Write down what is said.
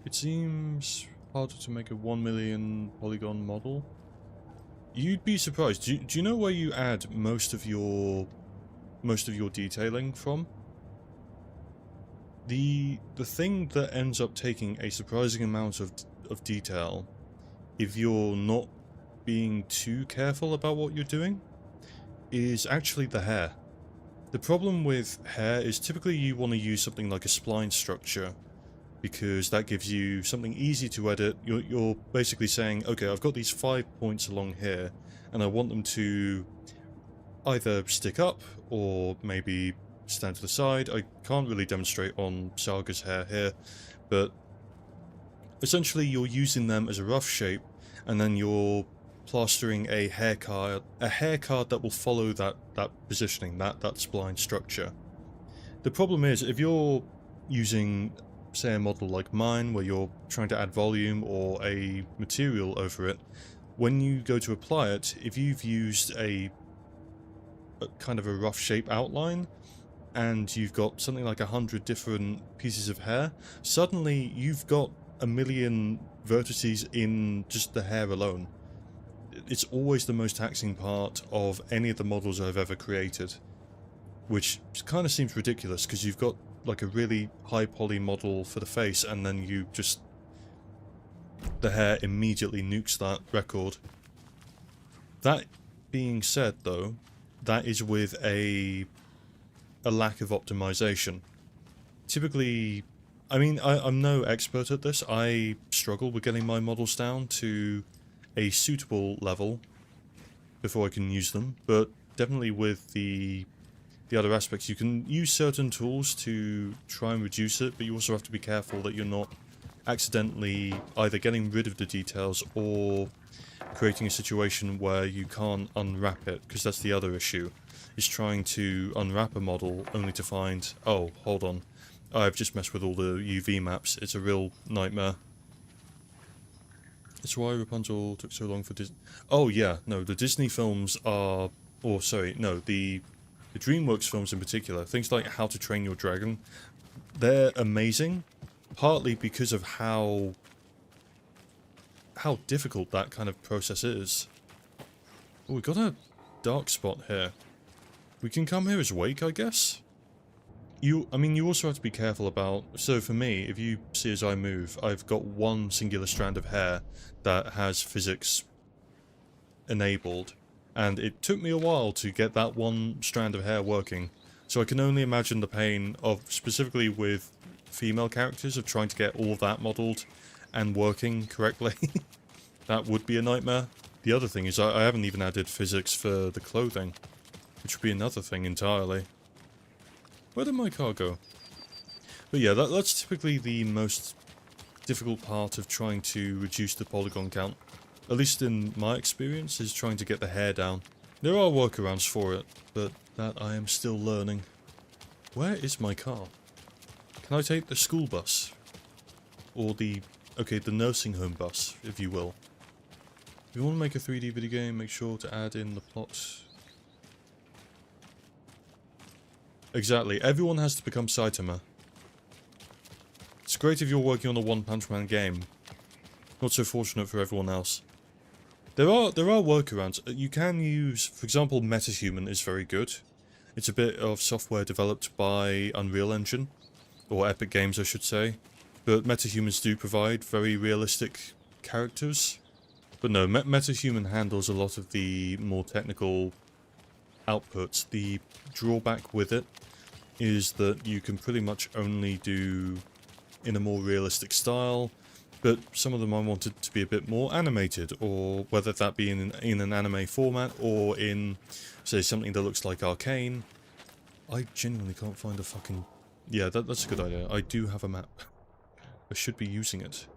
It seems harder to make a 1 million polygon model. You'd be surprised. Do you know where you add most of your detailing from? The thing that ends up taking a surprising amount of detail, if you're not being too careful about what you're doing, is actually the hair. The problem with hair is typically you want to use something like a spline structure, because that gives you something easy to edit. You're basically saying, okay, I've got these 5 points along here, and I want them to either stick up, or maybe stand to the side. I can't really demonstrate on Saga's hair here, but essentially you're using them as a rough shape, and then you're plastering a hair card that will follow that positioning, that spline structure. The problem is, if you're using, say, a model like mine, where you're trying to add volume or a material over it, when you go to apply it, if you've used a kind of a rough shape outline, and you've got something like 100 different pieces of hair, suddenly you've got a million vertices in just the hair alone. It's always the most taxing part of any of the models I've ever created, which kind of seems ridiculous, because you've got like a really high poly model for the face, and then the hair immediately nukes that record. That being said, though, that is with a lack of optimization. Typically, I mean, I'm no expert at this. I struggle with getting my models down to a suitable level before I can use them, but definitely with the other aspects, you can use certain tools to try and reduce it, but you also have to be careful that you're not accidentally either getting rid of the details or creating a situation where you can't unwrap it, because that's the other issue, is trying to unwrap a model only to find, oh, hold on, I've just messed with all the UV maps. It's a real nightmare. It's why Rapunzel took so long for Disney. Oh yeah, no, the Disney films are, or sorry, no, the DreamWorks films in particular, things like How to Train Your Dragon, they're amazing, partly because of how difficult that kind of process is. Oh, we got a dark spot here. We can come here as Wake, I guess? I mean, you also have to be careful about... So for me, if you see as I move, I've got one singular strand of hair that has physics enabled, and it took me a while to get that one strand of hair working. So I can only imagine the pain of, specifically with female characters, of trying to get all of that modelled and working correctly. That would be a nightmare. The other thing is I haven't even added physics for the clothing, which would be another thing entirely. Where did my car go? But yeah, that's typically the most difficult part of trying to reduce the polygon count. At least in my experience, is trying to get the hair down. There are workarounds for it, but that I am still learning. Where is my car? Can I take the school bus? Or the nursing home bus, if you will. If you want to make a 3D video game, make sure to add in the plot. Exactly, everyone has to become Saitama. It's great if you're working on a One Punch Man game. Not so fortunate for everyone else. There are workarounds. You can use, for example, MetaHuman is very good. It's a bit of software developed by Unreal Engine, or Epic Games I should say. But MetaHumans do provide very realistic characters. But no, MetaHuman handles a lot of the more technical outputs. The drawback with it is that you can pretty much only do in a more realistic style, but some of them I wanted to be a bit more animated, or whether that be in an anime format or in, say, something that looks like Arcane. I genuinely can't find a fucking... Yeah, that's a good idea. I do have a map. I should be using it.